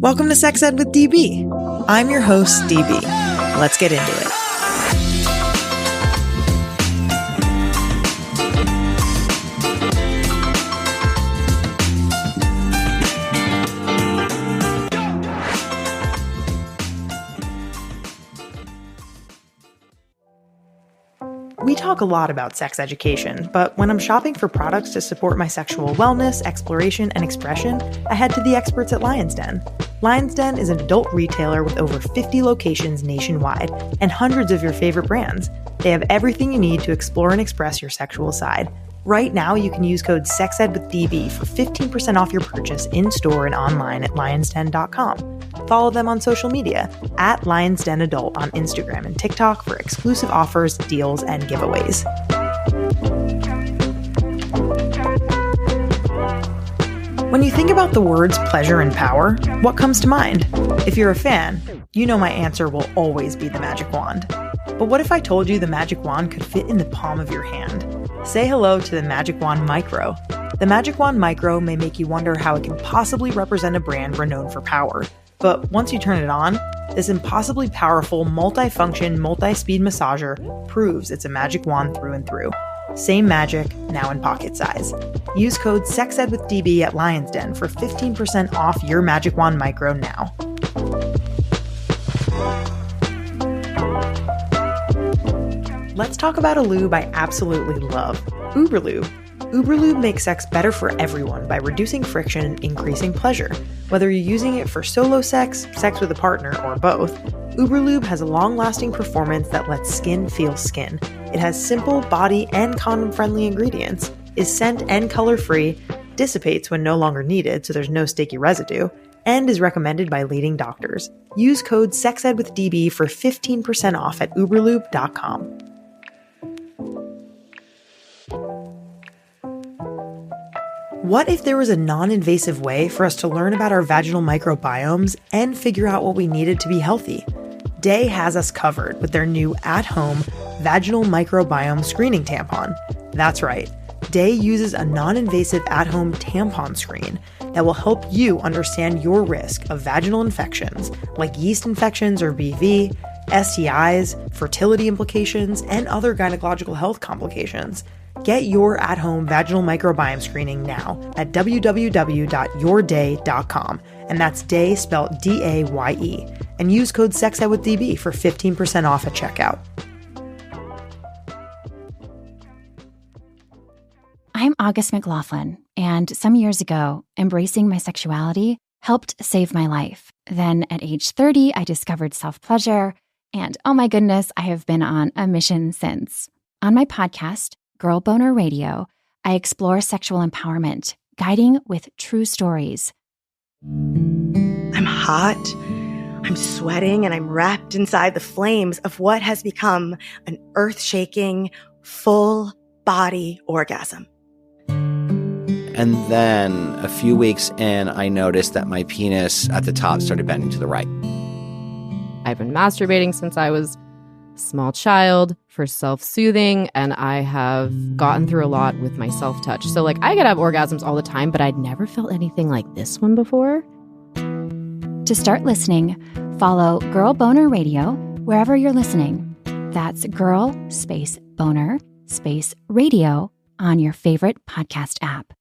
Welcome to Sex Ed with DB. I'm your host, DB. Let's get into it. We talk a lot about sex education, but when I'm shopping for products to support my sexual wellness, exploration, and expression, I head to the experts at Lion's Den. Lion's Den is an adult retailer with over 50 locations nationwide and hundreds of your favorite brands. They have everything you need to explore and express your sexual side. Right now, you can use code SEXEDWITHDB for 15% off your purchase in-store and online at lionsden.com. Follow them on social media at LionsDenAdult on Instagram and TikTok for exclusive offers, deals, and giveaways. When you think about the words pleasure and power, what comes to mind? If you're a fan, you know my answer will always be the magic wand. But what if I told you the magic wand could fit in the palm of your hand? Say hello to the Magic Wand Micro. The Magic Wand Micro may make you wonder how it can possibly represent a brand renowned for power. But once you turn it on, this impossibly powerful, multi-function, multi-speed massager proves it's a magic wand through and through. Same magic, now in pocket size. Use code SEXEDWITHDB at Lion's Den for 15% off your Magic Wand Micro now. Let's talk about a lube I absolutely love, Uberlube. Uberlube makes sex better for everyone by reducing friction and increasing pleasure. Whether you're using it for solo sex, sex with a partner, or both, Uberlube has a long-lasting performance that lets skin feel skin. It has simple, body, and condom-friendly ingredients, is scent and color-free, dissipates when no longer needed so there's no sticky residue, and is recommended by leading doctors. Use code SEXEDWITHDB for 15% off at uberlube.com. What if there was a non-invasive way for us to learn about our vaginal microbiomes and figure out what we needed to be healthy? Day has us covered with their new at-home vaginal microbiome screening tampon. That's right. Day uses a non-invasive at-home tampon screen that will help you understand your risk of vaginal infections like yeast infections or BV, STIs, fertility implications, and other gynecological health complications. Get your at-home vaginal microbiome screening now at www.yourday.com, and that's day spelled D-A-Y-E, and use code SEXEDWITHDB for 15% off at checkout. I'm August McLaughlin, and some years ago, embracing my sexuality helped save my life. Then at age 30, I discovered self-pleasure, and oh my goodness, I have been on a mission since. On my podcast, Girl Boner Radio, I explore sexual empowerment, guiding with true stories. I'm hot, I'm sweating, and I'm wrapped inside the flames of what has become an earth-shaking, full-body orgasm. And then a few weeks in, I noticed that my penis at the top started bending to the right. I've been masturbating since I was a small child for self-soothing, and I have gotten through a lot with my self-touch. So, I could have orgasms all the time, but I'd never felt anything like this one before. To start listening, follow Girl Boner Radio wherever you're listening. That's Girl Boner Radio on your favorite podcast app.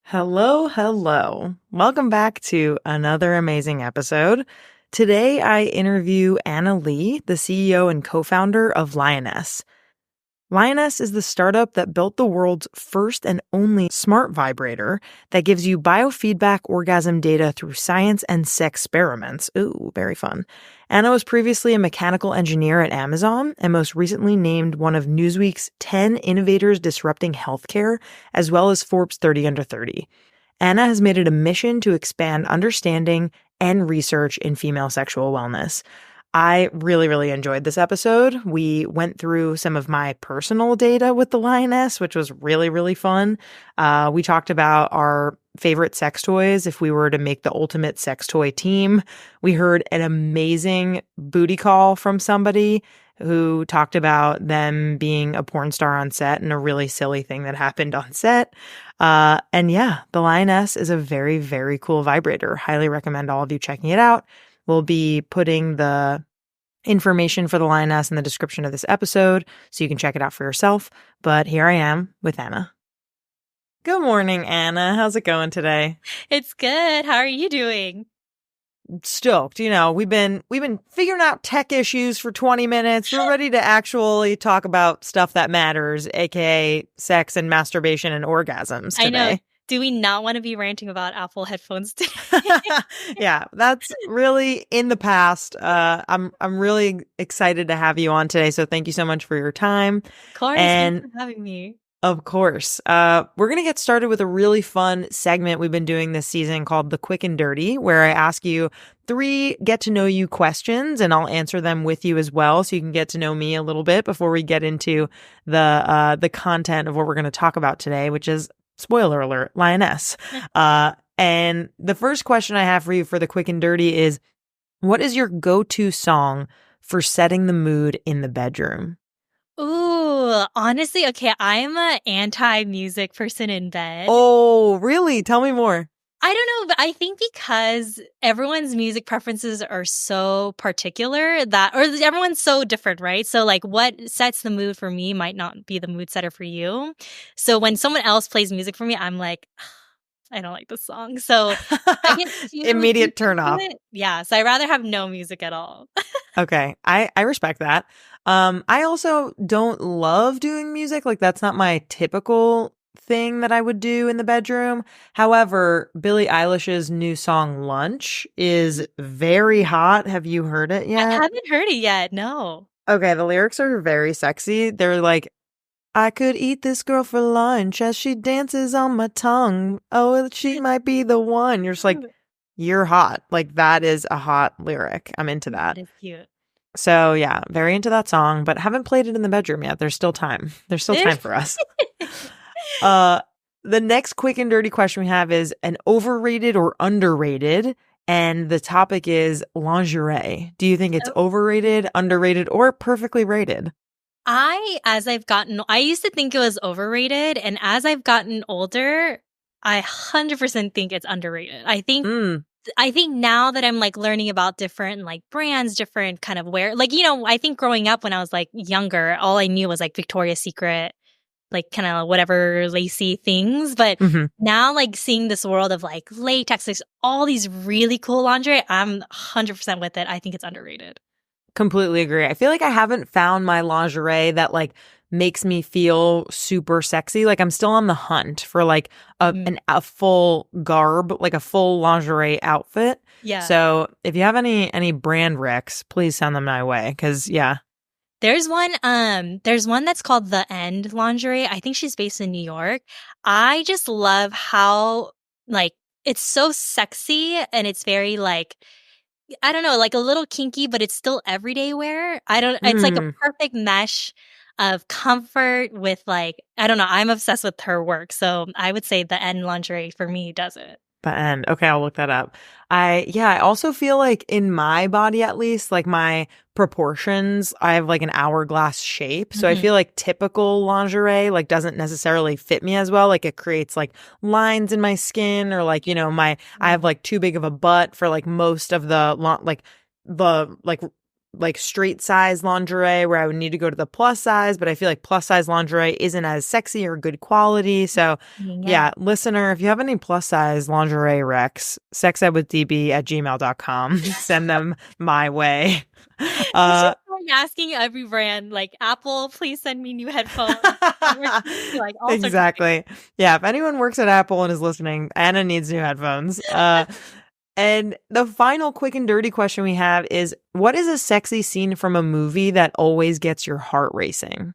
Hello. Welcome back to another amazing episode. Today, I interview Anna Lee, the CEO and co-founder of Lioness. Lioness is the startup that built the world's first and only smart vibrator that gives you biofeedback orgasm data through science and sex experiments. Ooh, very fun. Anna was previously a mechanical engineer at Amazon and most recently named one of Newsweek's 10 Innovators Disrupting Healthcare, as well as Forbes 30 Under 30. Anna has made it a mission to expand understanding and research in female sexual wellness. I really enjoyed this episode. We went through some of my personal data with the Lioness, which was really fun. We talked about our favorite sex toys if we were to make the ultimate sex toy team. We heard an amazing booty call from somebody who talked about them being a porn star on set and a really silly thing that happened on set. And yeah, the Lioness is a very, very cool vibrator. Highly recommend all of you checking it out. We'll be putting the information for the Lioness in the description of this episode so you can check it out for yourself. But here I am with Anna. Good morning, Anna. How's it going today? It's good. How are you doing? Stoked. You know, we've been figuring out tech issues for 20 minutes. We're ready to actually talk about stuff that matters, aka sex and masturbation and orgasms today. I know. Do we not want to be ranting about Apple headphones today? Yeah, that's really in the past. I'm really excited to have you on today. So thank you so much for your time. Of course, thanks for having me. Of course. We're going to get started with a really fun segment we've been doing this season called The Quick and Dirty, where I ask you 3 get to know you questions and I'll answer them with you as well. So you can get to know me a little bit before we get into the content of what we're going to talk about today, which is, spoiler alert, Lioness. And the first question I have for you for The Quick and Dirty is, what is your go-to song for setting the mood in the bedroom? Ooh, honestly, okay, I'm an anti-music person in bed. Oh, really? Tell me more. I don't know, but I think because everyone's music preferences are so particular or everyone's so different, right? So like what sets the mood for me might not be the mood setter for you. So when someone else plays music for me, I'm like, I don't like this song. So I get immediate turn off. Yeah, so I'd rather have no music at all. Okay, I respect that. I also don't love doing music. Like that's not my typical thing that I would do in the bedroom. However, Billie Eilish's new song Lunch is very hot. Have you heard it yet? I haven't heard it yet. No. Okay, the lyrics are very sexy. They're like, I could eat this girl for lunch as she dances on my tongue. Oh, she might be the one. You're just like, you're hot. Like that is a hot lyric. I'm into that. That is cute. So yeah, very into that song, but haven't played it in the bedroom yet. There's still time. There's still time for us. The next quick and dirty question we have is an overrated or underrated, and the topic is lingerie. Do you think it's overrated, underrated, or perfectly rated? I used to think it was overrated, and as I've gotten older, I 100% think it's underrated. I think now that I'm like learning about different like brands, different kind of wear, like, you know, I think growing up when I was like younger, all I knew was like Victoria's Secret, like kind of whatever lacy things. But now like seeing this world of like latex, like all these really cool lingerie, I'm 100% with it. I think it's underrated. Completely agree. I feel like I haven't found my lingerie that like makes me feel super sexy. Like I'm still on the hunt for like a full garb, like a full lingerie outfit. Yeah. So if you have any brand recs, please send them my way. Cause yeah. There's one that's called The End Lingerie. I think she's based in New York. I just love how like it's so sexy and it's very like, I don't know, like a little kinky, but it's still everyday wear. It's like a perfect mesh of comfort with like, I don't know, I'm obsessed with her work. So I would say The End Lingerie for me does it. The End. Okay, I'll look that up. I also feel like in my body, at least, like my proportions, I have like an hourglass shape. So I feel like typical lingerie like doesn't necessarily fit me as well. Like it creates like lines in my skin, or like, you know, I have like too big of a butt for like most of the straight size lingerie where I would need to go to the plus size, but I feel like plus size lingerie isn't as sexy or good quality. So yeah, listener, if you have any plus size lingerie recs, sexedwithdb@gmail.com. Send them my way. Asking every brand, like Apple, please send me new headphones. Like, exactly. Yeah, if anyone works at Apple and is listening, Anna needs new headphones. And the final quick and dirty question we have is, what is a sexy scene from a movie that always gets your heart racing?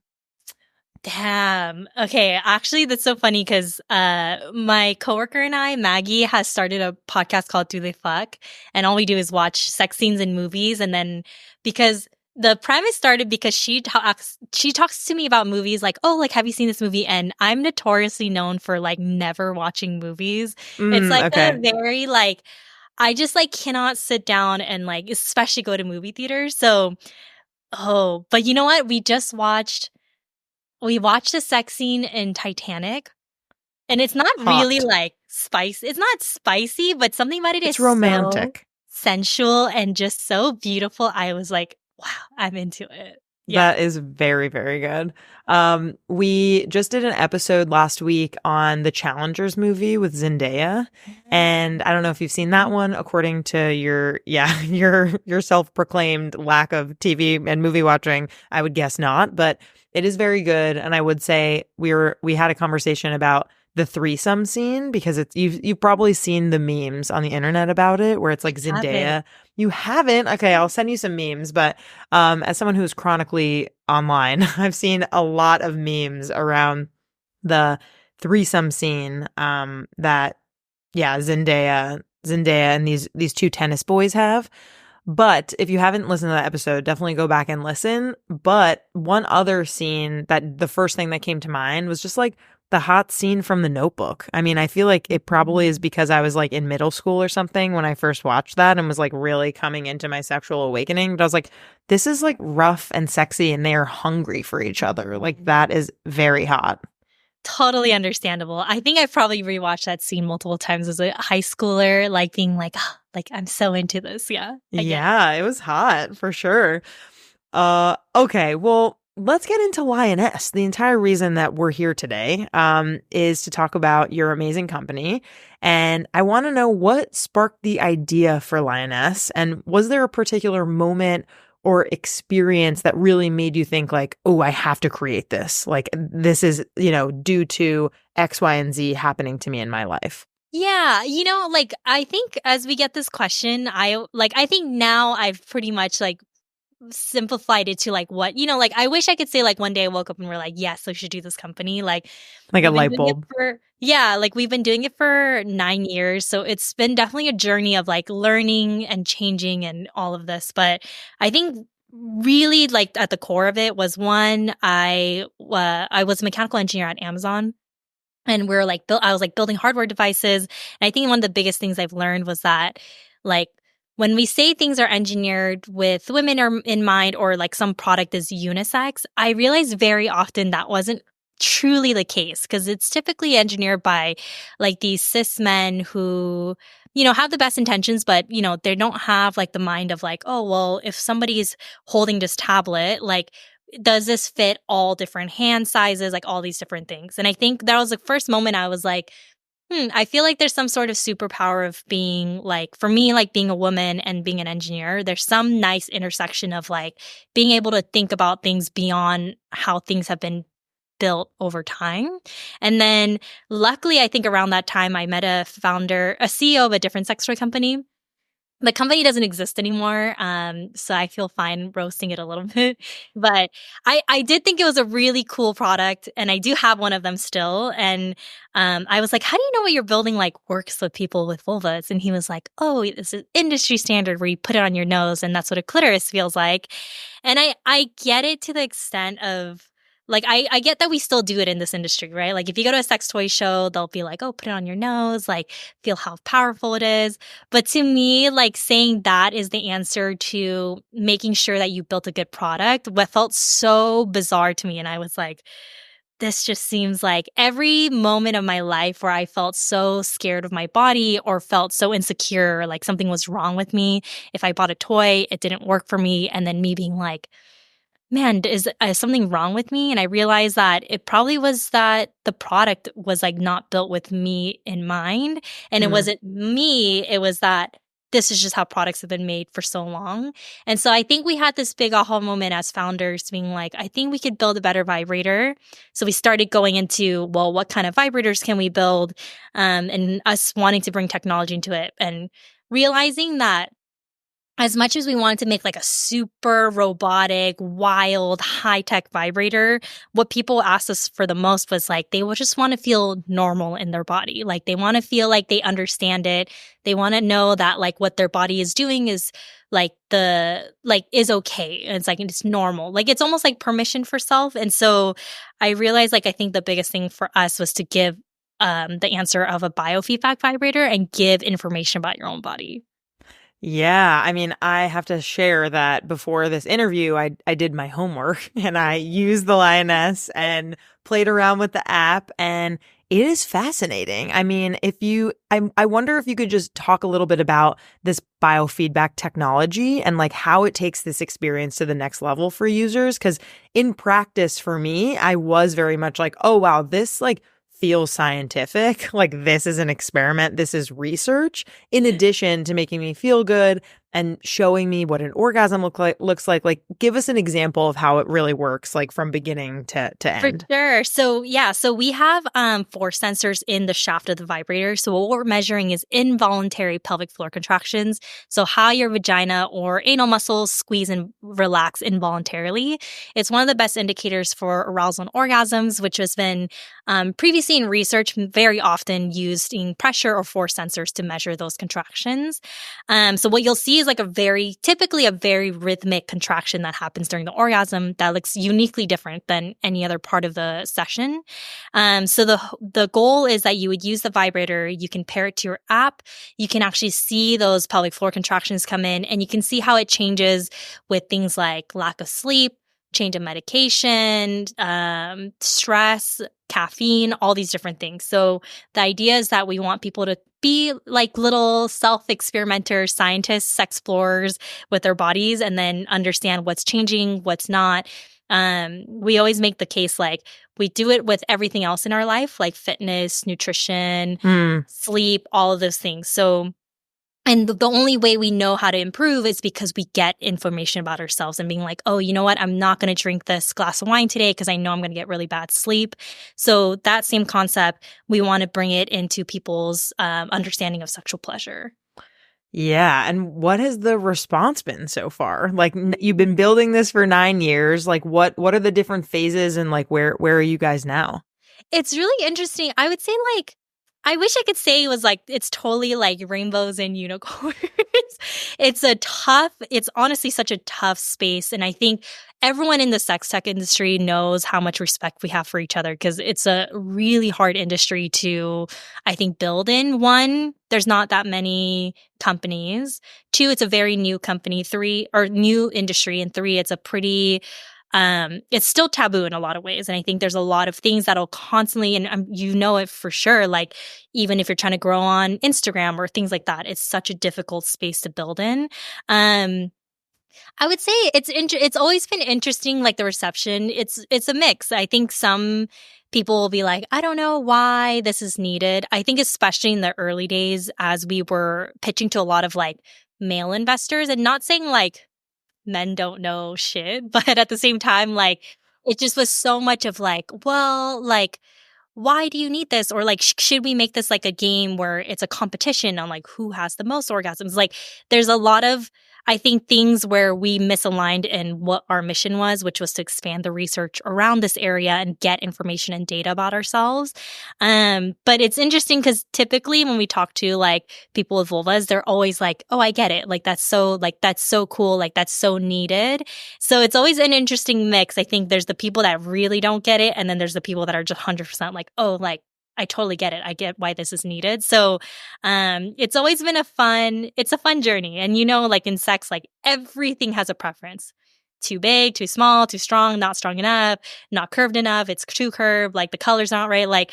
Damn. Okay. Actually, that's so funny because my coworker and I, Maggie, has started a podcast called Do They Fuck? And all we do is watch sex scenes in movies. And then because the premise started because she talks to me about movies like, oh, like, have you seen this movie? And I'm notoriously known for like never watching movies. It's like a very like, I just like cannot sit down and like especially go to movie theaters. So Oh, but you know what? We watched a sex scene in Titanic, and it's not really Hot. like spicy. It's not spicy, but something about it It's is romantic. so sensual and just so beautiful. I was like, wow, I'm into it. Yeah. That is very, very good. We just did an episode last week on the Challengers movie with Zendaya. And I don't know if you've seen that one, according to your self-proclaimed lack of TV and movie watching. I would guess not, but it is very good. And I would say we had a conversation about the threesome scene, because you've probably seen the memes on the internet about it, where it's like Zendaya. You haven't? Okay, I'll send you some memes. But as someone who's chronically online, I've seen a lot of memes around the threesome scene that Zendaya and these two tennis boys have. But if you haven't listened to that episode, definitely go back and listen. But one other scene, that the first thing that came to mind was just like the hot scene from The Notebook. I mean, I feel like it probably is because I was like in middle school or something when I first watched that and was like really coming into my sexual awakening. But I was like, this is like rough and sexy, and they are hungry for each other. Like, that is very hot. Totally understandable. I think I've probably rewatched that scene multiple times as a high schooler, like being like, oh, like I'm so into this. Yeah. Yeah, it was hot for sure. Okay, well, let's get into Lioness. The entire reason that we're here today is to talk about your amazing company. And I want to know what sparked the idea for Lioness. And was there a particular moment or experience that really made you think like, oh, I have to create this? Like, this is, due to X, Y, and Z happening to me in my life. Yeah, like I think as we get this question, I think now I've pretty much like simplified it to like what, like I wish I could say like one day I woke up and we're like, yes, we should do this company. Like a light bulb. Like we've been doing it for 9 years. So it's been definitely a journey of like learning and changing and all of this. But I think really like at the core of it was one, I was a mechanical engineer at Amazon. And I was like building hardware devices. And I think one of the biggest things I've learned was that like when we say things are engineered with women in mind, or like some product is unisex, I realized very often that wasn't truly the case, because it's typically engineered by like these cis men who, have the best intentions, but, they don't have like the mind of like, oh, well, if somebody's holding this tablet, like, does this fit all different hand sizes, like all these different things? And I think that was the first moment I was like, I feel like there's some sort of superpower of being like, for me, like being a woman and being an engineer, there's some nice intersection of like being able to think about things beyond how things have been built over time. And then luckily, I think around that time, I met a CEO of a different sex toy company. The company doesn't exist anymore, so I feel fine roasting it a little bit. But I did think it was a really cool product, and I do have one of them still. And I was like, how do you know what you're building like works with people with vulvas? And he was like, oh, this is industry standard where you put it on your nose, and that's what a clitoris feels like. And I get it to the extent of, like, I get that we still do it in this industry, right? Like, if you go to a sex toy show, they'll be like, oh, put it on your nose, like, feel how powerful it is. But to me, like, saying that is the answer to making sure that you built a good product, what felt so bizarre to me. And I was like, this just seems like every moment of my life where I felt so scared of my body or felt so insecure, or like something was wrong with me. If I bought a toy, it didn't work for me. And then me being like, man, is something wrong with me? And I realized that it probably was that the product was like not built with me in mind. And it wasn't me. It was that this is just how products have been made for so long. And so I think we had this big aha moment as founders being like, I think we could build a better vibrator. So we started going into, well, what kind of vibrators can we build? And us wanting to bring technology into it and realizing that as much as we wanted to make like a super robotic, wild, high-tech vibrator, what people asked us for the most was like, they would just want to feel normal in their body. Like they want to feel like they understand it. They want to know that like what their body is doing is like is okay. And it's like, it's normal. Like it's almost like permission for self. And so I realized like, I think the biggest thing for us was to give the answer of a biofeedback vibrator and give information about your own body. Yeah, I mean, I have to share that before this interview, I did my homework and I used the Lioness and played around with the app, and it is fascinating. I mean, I wonder if you could just talk a little bit about this biofeedback technology and like how it takes this experience to the next level for users. Because in practice for me, I was very much like, oh wow, this like feels scientific. Like this is an experiment. This is research, in addition to making me feel good and showing me what an orgasm looks like. Like, give us an example of how it really works, like from beginning to end. For sure. So we have 4 sensors in the shaft of the vibrator. So what we're measuring is involuntary pelvic floor contractions. So how your vagina or anal muscles squeeze and relax involuntarily. It's one of the best indicators for arousal and orgasms, which has been previously in research very often used in pressure or force sensors to measure those contractions. So what you'll see is like typically a very rhythmic contraction that happens during the orgasm that looks uniquely different than any other part of the session. So the goal is that you would use the vibrator, you can pair it to your app, you can actually see those pelvic floor contractions come in, and you can see how it changes with things like lack of sleep, change of medication, stress, caffeine, all these different things. So the idea is that we want people to be like little self-experimenters, scientists, explorers with their bodies, and then understand what's changing, what's not. We always make the case like we do it with everything else in our life, like fitness, nutrition, sleep, all of those things. And the only way we know how to improve is because we get information about ourselves and being like, oh, you know what? I'm not going to drink this glass of wine today because I know I'm going to get really bad sleep. So that same concept, we want to bring it into people's understanding of sexual pleasure. Yeah. And what has the response been so far? Like you've been building this for 9 years. Like what are the different phases and like where are you guys now? It's really interesting. I would say like, I wish I could say it was like, it's totally like rainbows and unicorns. It's honestly such a tough space. And I think everyone in the sex tech industry knows how much respect we have for each other because it's a really hard industry to, I think, build in. 1, there's not that many companies. 2, it's a very new company. 3, or new industry. And 3, it's a pretty... it's still taboo in a lot of ways. And I think there's a lot of things that'll constantly, and you know it for sure, like even if you're trying to grow on Instagram or things like that, it's such a difficult space to build in. I would say it's always been interesting, like the reception. It's a mix. I think some people will be like, I don't know why this is needed. I think especially in the early days as we were pitching to a lot of like male investors, and not saying like men don't know shit, but at the same time, like it just was so much of like, well, like, why do you need this? Or like, should we make this like a game where it's a competition on like who has the most orgasms? Like there's a lot of, I think, things where we misaligned in what our mission was, which was to expand the research around this area and get information and data about ourselves. But it's interesting because typically when we talk to like people with vulvas, they're always like, oh, I get it. Like that's so cool. Like that's so needed. So it's always an interesting mix. I think there's the people that really don't get it. And then there's the people that are just 100% like, oh, like, I totally get it. I get why this is needed. So, it's always been a fun journey. And you know, like in sex, like everything has a preference. Too big, too small, too strong, not strong enough, not curved enough. It's too curved. Like the color's not right. Like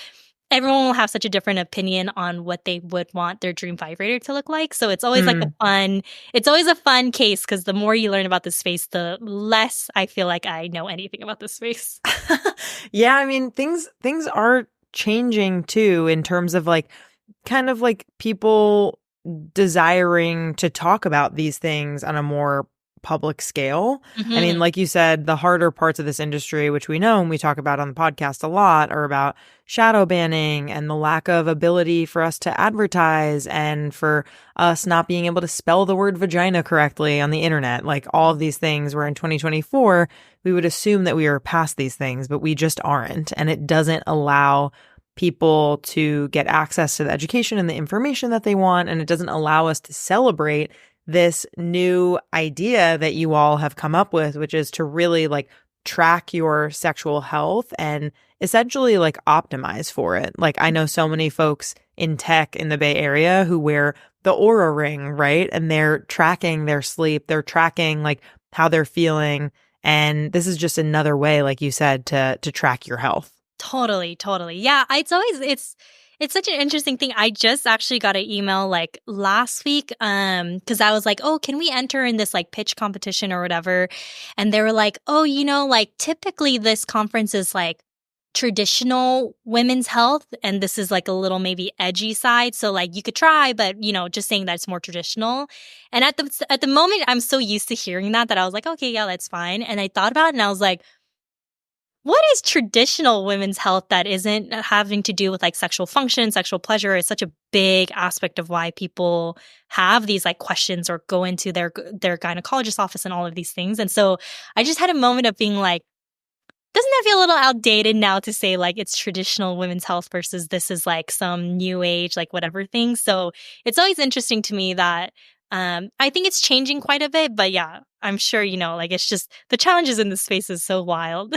everyone will have such a different opinion on what they would want their dream vibrator to look like. So it's always it's always a fun case because the more you learn about this space, the less I feel like I know anything about this space. Yeah. I mean, things are changing too in terms of like kind of like people desiring to talk about these things on a more public scale. I mean, like you said, the harder parts of this industry, which we know and we talk about on the podcast a lot, are about shadow banning and the lack of ability for us to advertise and for us not being able to spell the word vagina correctly on the internet. Like all of these things where in 2024, we would assume that we are past these things, but we just aren't. And it doesn't allow people to get access to the education and the information that they want. And it doesn't allow us to celebrate this new idea that you all have come up with, which is to really like track your sexual health and essentially like optimize for it. Like I know so many folks in tech in the Bay Area who wear the Aura ring, right? And they're tracking their sleep, they're tracking like how they're feeling. And this is just another way, like you said, to track your health. Totally. Yeah, it's such an interesting thing. I just actually got an email like last week because I was like, oh, can we enter in this like pitch competition or whatever? And they were like, oh, like typically this conference is like traditional women's health, and this is like a little maybe edgy side. So like you could try, but just saying that it's more traditional. And at the moment, I'm so used to hearing that I was like, okay, yeah, that's fine. And I thought about it and I was like, what is traditional women's health that isn't having to do with like sexual function, sexual pleasure? Is such a big aspect of why people have these like questions or go into their gynecologist office and all of these things. And so I just had a moment of being like, doesn't that feel a little outdated now to say like it's traditional women's health versus this is like some new age, like whatever thing? So it's always interesting to me that I think it's changing quite a bit. But yeah, I'm sure, like it's just the challenges in this space is so wild.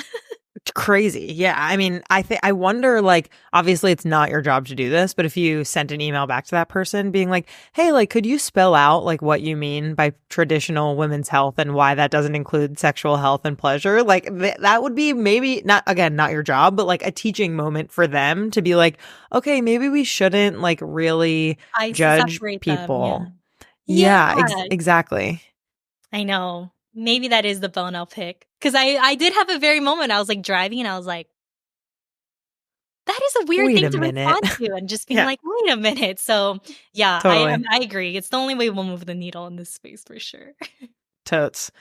Crazy. Yeah. I mean, I wonder, like, obviously it's not your job to do this, but if you sent an email back to that person being like, hey, like, could you spell out like what you mean by traditional women's health and why that doesn't include sexual health and pleasure? Like that would be maybe not your job, but like a teaching moment for them to be like, okay, maybe we shouldn't like really judge people. Them, Exactly. I know. Maybe that is the bone I'll pick. Because I did have a very moment. I was like driving and I was like, that is a weird thing to respond to. And just being like, wait a minute. So yeah, totally. I agree. It's the only way we'll move the needle in this space for sure. Totes.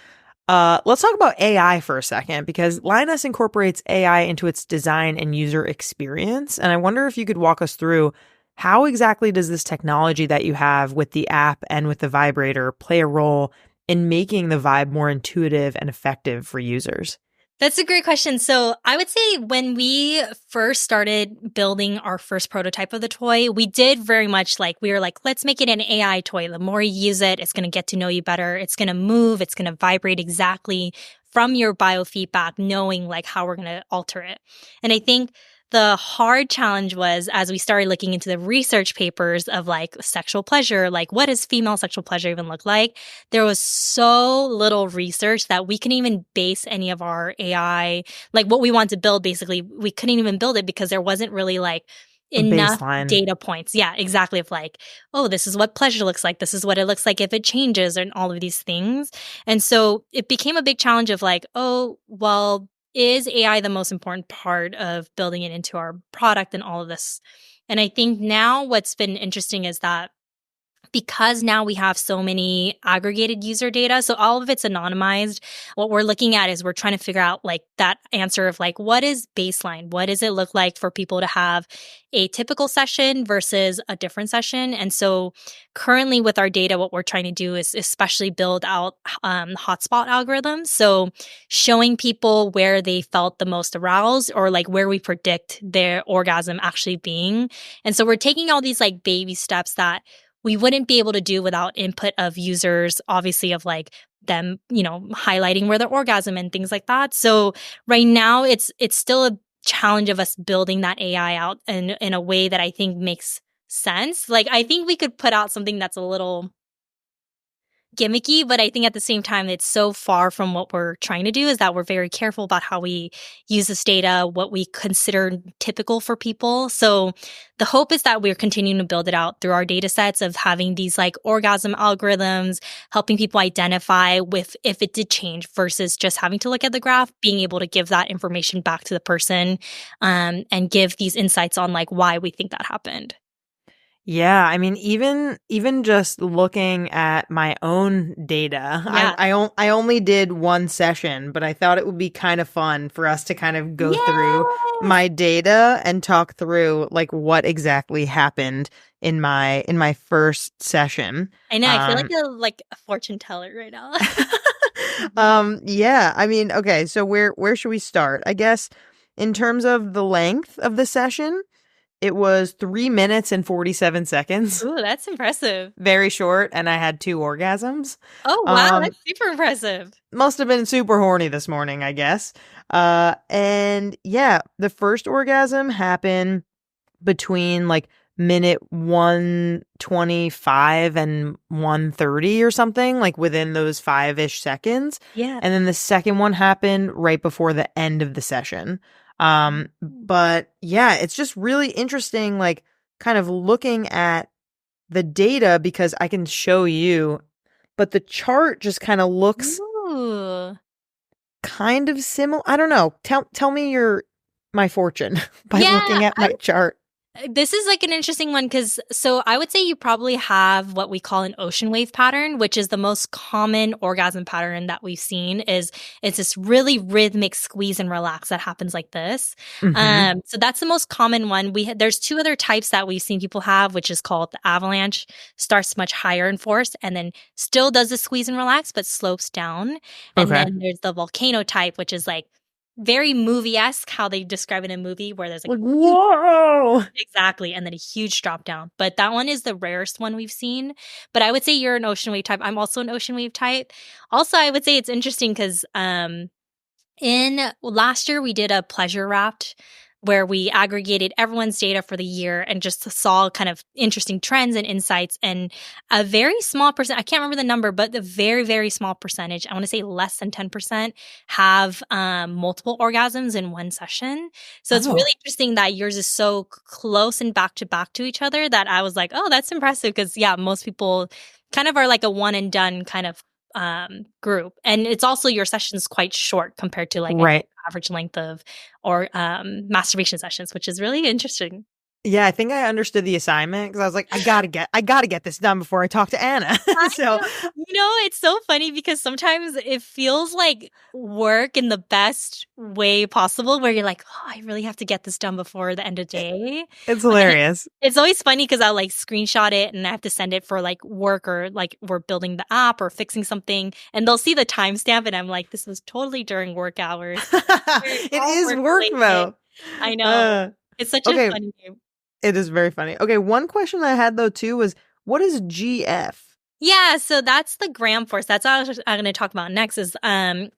Let's talk about AI for a second, because Lioness incorporates AI into its design and user experience. And I wonder if you could walk us through how exactly does this technology that you have with the app and with the vibrator play a role in making the vibe more intuitive and effective for users? That's a great question. So I would say when we first started building our first prototype of the toy, we did very much like, we were like, let's make it an AI toy. The more you use it, it's going to get to know you better. It's going to move. It's going to vibrate exactly from your biofeedback, knowing like how we're going to alter it. And I think the hard challenge was, as we started looking into the research papers of like sexual pleasure, like what does female sexual pleasure even look like? There was so little research that we couldn't even base any of our AI, like what we wanted to build, basically, we couldn't even build it because there wasn't really like enough data points. Yeah, exactly. Of like, oh, this is what pleasure looks like. This is what it looks like if it changes and all of these things. And so it became a big challenge of like, oh, well, is AI the most important part of building it into our product and all of this? And I think now what's been interesting is that because now we have so many aggregated user data, so all of it's anonymized, what we're looking at is we're trying to figure out like that answer of like, what is baseline? What does it look like for people to have a typical session versus a different session? And so currently with our data, what we're trying to do is especially build out hotspot algorithms. So showing people where they felt the most aroused or like where we predict their orgasm actually being. And so we're taking all these like baby steps that we wouldn't be able to do without input of users, obviously, of like them, highlighting where their orgasm and things like that. So right now it's still a challenge of us building that AI out in a way that I think makes sense. Like I think we could put out something that's a little gimmicky, but I think at the same time, it's so far from what we're trying to do is that we're very careful about how we use this data, what we consider typical for people. So the hope is that we're continuing to build it out through our data sets of having these like orgasm algorithms, helping people identify with if it did change versus just having to look at the graph, being able to give that information back to the person and give these insights on like why we think that happened. Yeah, I mean, even just looking at my own data, I only did one session, but I thought it would be kind of fun for us to kind of go through my data and talk through like what exactly happened in my first session. I know, I feel like a fortune teller right now. Yeah, I mean, okay, so where should we start? I guess in terms of the length of the session, It was 3 minutes and 47 seconds. Ooh, that's impressive. Very short, and I had 2 orgasms. Oh, wow, that's super impressive. Must have been super horny this morning, I guess. And yeah, the first orgasm happened between like minute 125 and 130 or something, like within those 5-ish seconds. Yeah. And then the second one happened right before the end of the session. But yeah, it's just really interesting, like kind of looking at the data, because I can show you, but the chart just kind of looks kind of similar. I don't know. Tell me my fortune by looking at my chart. This is like an interesting one because so I would say you probably have what we call an ocean wave pattern, which is the most common orgasm pattern that we've seen. It's this really rhythmic squeeze and relax that happens like this. Mm-hmm. So that's the most common one. There's 2 other types that we've seen people have, which is called the avalanche. Starts much higher in force and then still does the squeeze and relax, but slopes down. And then there's the volcano type, which is like very movie-esque, how they describe it in a movie where there's like whoa, exactly, and then a huge drop down. But that one is the rarest one we've seen. But I would say you're an ocean wave type. I'm also an ocean wave type. Also, I would say it's interesting because in last year we did a pleasure wrapped where we aggregated everyone's data for the year and just saw kind of interesting trends and insights. And a very small percent, I can't remember the number, but the very, very small percentage, I want to say less than 10%, have multiple orgasms in one session. So it's really interesting that yours is so close and back to each other that I was like, oh, that's impressive. Because yeah, most people kind of are like a one and done kind of group. And it's also your session's quite short compared to like an average length of or masturbation sessions, which is really interesting. Yeah, I think I understood the assignment because I was like, I gotta get this done before I talk to Anna. So it's so funny because sometimes it feels like work in the best way possible, where you're like, oh, I really have to get this done before the end of the day. It's hilarious. It's always funny because I'll like screenshot it and I have to send it for like work or like we're building the app or fixing something, and they'll see the timestamp and I'm like, this was totally during work hours. It is work though. I know. It's such a funny name. It is very funny. Okay, one question I had though too was, what is GF? Yeah, so that's the gram force. That's what I'm going to talk about next. Is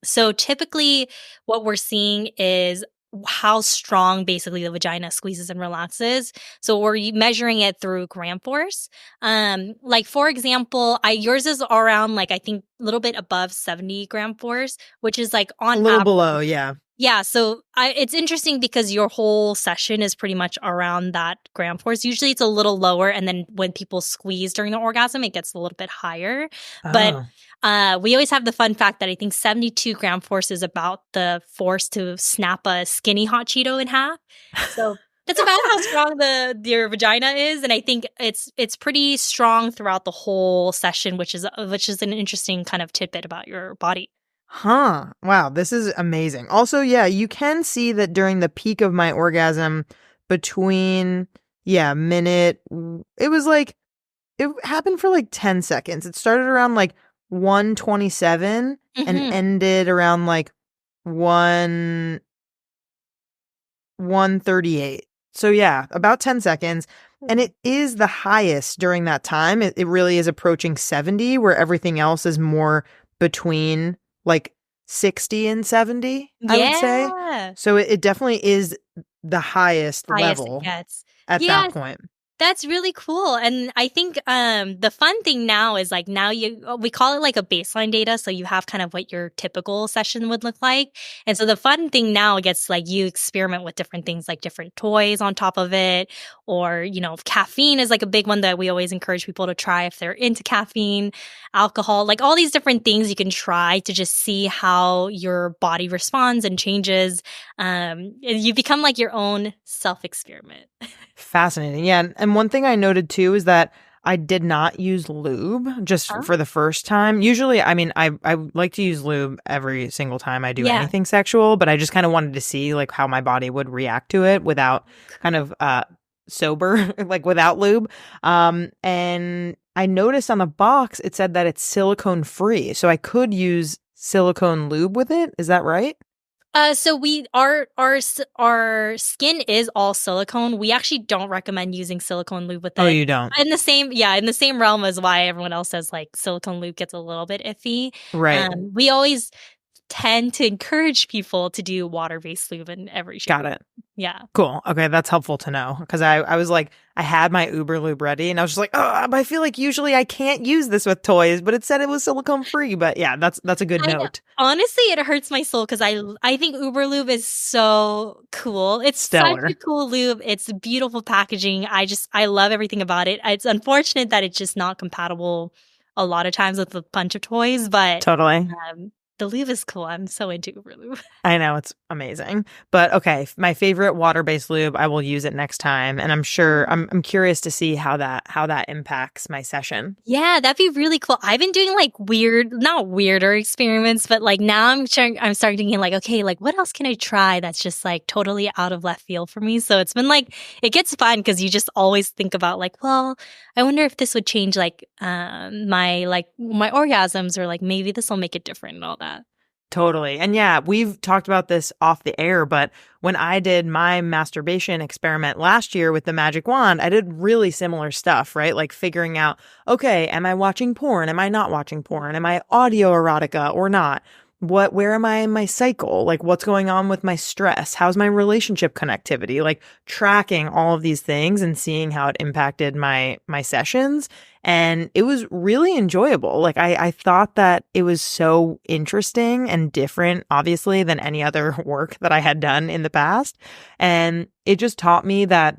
so typically what we're seeing is how strong basically the vagina squeezes and relaxes. So we're measuring it through gram force. Like for example, yours is around like I think a little bit above 70 gram force, which is like on a little average. Below, yeah. Yeah, so it's interesting because your whole session is pretty much around that gram force. Usually it's a little lower, and then when people squeeze during the orgasm, it gets a little bit higher. But we always have the fun fact that I think 72 gram force is about the force to snap a skinny hot Cheeto in half. So that's about how strong your vagina is, and I think it's pretty strong throughout the whole session, which is an interesting kind of tidbit about your body. Huh. Wow, this is amazing. Also, yeah, you can see that during the peak of my orgasm between, it was like, it happened for like 10 seconds. It started around like 127 and ended around like 138. So yeah, about 10 seconds. And it is the highest during that time. It really is approaching 70, where everything else is more between like 60 and 70, I would say. So it definitely is the highest level at that point. That's really cool. And I think the fun thing now is like we call it like a baseline data. So you have kind of what your typical session would look like. And so the fun thing now gets like you experiment with different things, like different toys on top of it. Or, caffeine is like a big one that we always encourage people to try if they're into caffeine, alcohol, like all these different things you can try to just see how your body responds and changes. You become like your own self-experiment. Fascinating. Yeah. And one thing I noted too is that I did not use lube just for the first time. Usually, I mean, I like to use lube every single time I do anything sexual, but I just kind of wanted to see like how my body would react to it without kind of sober, like without lube. And I noticed on the box, it said that it's silicone free. So I could use silicone lube with it. Is that right? So our skin is all silicone. We actually don't recommend using silicone lube with it. Oh, you don't? In the same realm as why everyone else says like silicone lube gets a little bit iffy. Right. We always tend to encourage people to do water-based lube in every shape. Got it. Yeah. Cool. Okay, that's helpful to know because I was like, I had my Uberlube ready and I was just like, oh, I feel like usually I can't use this with toys, but it said it was silicone free. But yeah, that's a good note. Honestly, it hurts my soul because I think Uberlube is so cool. It's stellar. Such a cool lube. It's beautiful packaging. I love everything about it. It's unfortunate that it's just not compatible a lot of times with a bunch of toys, but totally. The lube is cool. I'm so into Uberlube. I know, it's amazing. But okay, my favorite water-based lube, I will use it next time. And I'm sure I'm curious to see how that impacts my session. Yeah, that'd be really cool. I've been doing like not weirder experiments, but like now I'm starting thinking like, okay, like what else can I try that's just like totally out of left field for me? So it's been like, it gets fun because you just always think about like, well, I wonder if this would change like my orgasms, or like maybe this will make it different and all that. Totally. And yeah, we've talked about this off the air, but when I did my masturbation experiment last year with the magic wand, I did really similar stuff, right? Like figuring out, okay, am I watching porn? Am I not watching porn? Am I audio erotica or not? Where am I in my cycle? Like what's going on with my stress? How's my relationship connectivity? Like tracking all of these things and seeing how it impacted my sessions. And it was really enjoyable. Like I thought that it was so interesting and different, obviously, than any other work that I had done in the past. And it just taught me that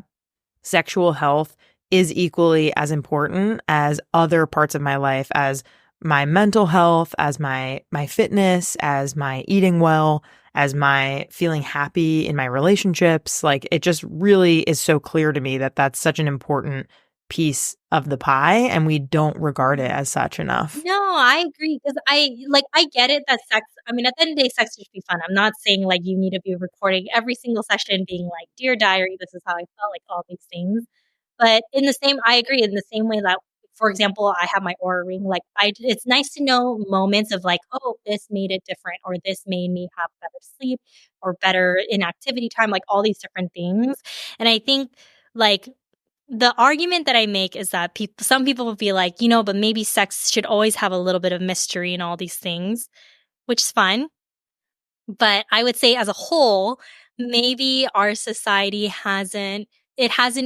sexual health is equally as important as other parts of my life, as my mental health, as my fitness, as my eating well, as my feeling happy in my relationships. Like it just really is so clear to me that that's such an important piece of the pie and we don't regard it as such enough. No, I agree because I get it that sex, I mean, at the end of the day, sex should be fun. I'm not saying like you need to be recording every single session being like, dear diary, this is how I felt, like all these things. But I agree in the same way that, for example, I have my Oura ring. Like it's nice to know moments of like, oh, this made it different, or this made me have better sleep or better inactivity time, like all these different things. And I think like the argument that I make is that some people will be like, but maybe sex should always have a little bit of mystery and all these things, which is fine. But I would say as a whole, maybe our society hasn't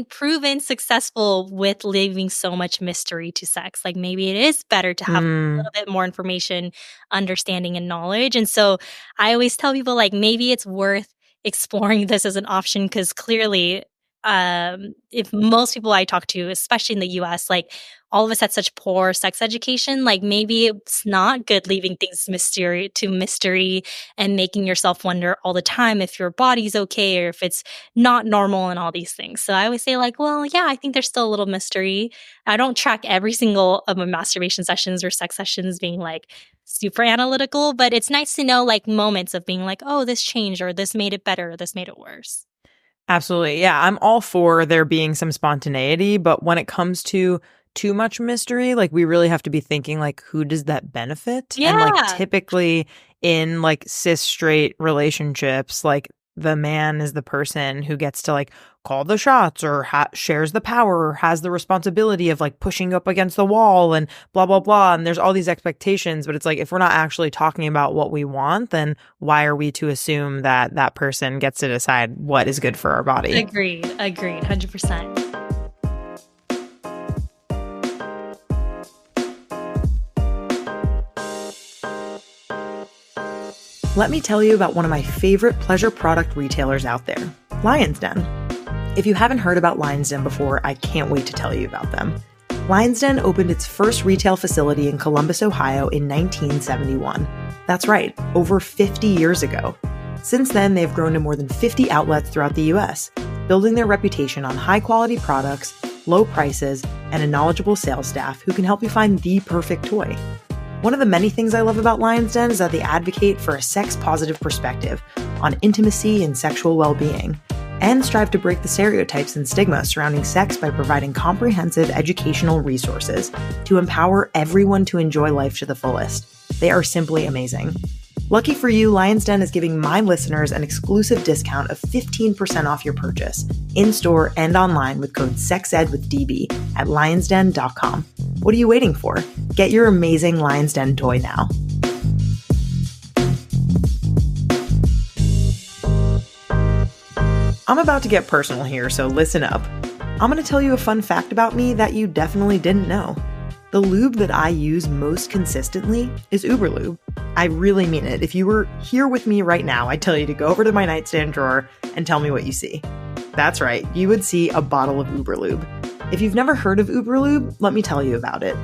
proven successful with leaving so much mystery to sex. Like maybe it is better to have a little bit more information, understanding, and knowledge. And so I always tell people like maybe it's worth exploring this as an option because clearly if most people I talk to, especially in the US, like all of us had such poor sex education, like maybe it's not good leaving things to mystery and making yourself wonder all the time if your body's okay or if it's not normal and all these things. So I always say like, well, yeah, I think there's still a little mystery. I don't track every single of my masturbation sessions or sex sessions being like super analytical, but it's nice to know like moments of being like, oh, this changed or this made it better or this made it worse. Absolutely. Yeah, I'm all for there being some spontaneity, but when it comes to too much mystery, like we really have to be thinking like, who does that benefit? Yeah. And like typically in like cis straight relationships, like the man is the person who gets to like call the shots or shares the power or has the responsibility of like pushing up against the wall and blah, blah, blah. And there's all these expectations, but it's like, if we're not actually talking about what we want, then why are we to assume that that person gets to decide what is good for our body? Agreed. 100%. Let me tell you about one of my favorite pleasure product retailers out there, Lion's Den. If you haven't heard about Lion's Den before, I can't wait to tell you about them. Lion's Den opened its first retail facility in Columbus, Ohio in 1971. That's right, over 50 years ago. Since then, they've grown to more than 50 outlets throughout the US, building their reputation on high-quality products, low prices, and a knowledgeable sales staff who can help you find the perfect toy. One of the many things I love about Lion's Den is that they advocate for a sex-positive perspective on intimacy and sexual well-being, and strive to break the stereotypes and stigma surrounding sex by providing comprehensive educational resources to empower everyone to enjoy life to the fullest. They are simply amazing. Lucky for you, Lion's Den is giving my listeners an exclusive discount of 15% off your purchase, in-store and online with code SEXEDWITHDB at lionsden.com. What are you waiting for? Get your amazing Lion's Den toy now. I'm about to get personal here, so listen up. I'm going to tell you a fun fact about me that you definitely didn't know. The lube that I use most consistently is Uberlube. I really mean it. If you were here with me right now, I'd tell you to go over to my nightstand drawer and tell me what you see. That's right, you would see a bottle of Uberlube. If you've never heard of Uberlube, let me tell you about it.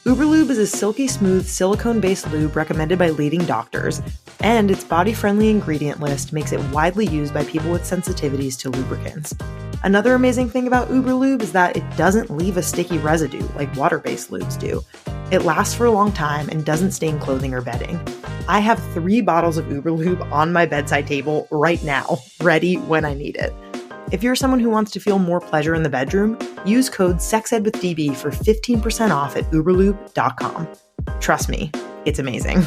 Uberlube is a silky smooth silicone-based lube recommended by leading doctors, and its body-friendly ingredient list makes it widely used by people with sensitivities to lubricants. Another amazing thing about Uberlube is that it doesn't leave a sticky residue like water-based lubes do. It lasts for a long time and doesn't stain clothing or bedding. I have 3 bottles of Uberlube on my bedside table right now, ready when I need it. If you're someone who wants to feel more pleasure in the bedroom, use code SEXEDWITHDB for 15% off at Uberlube.com. Trust me, it's amazing.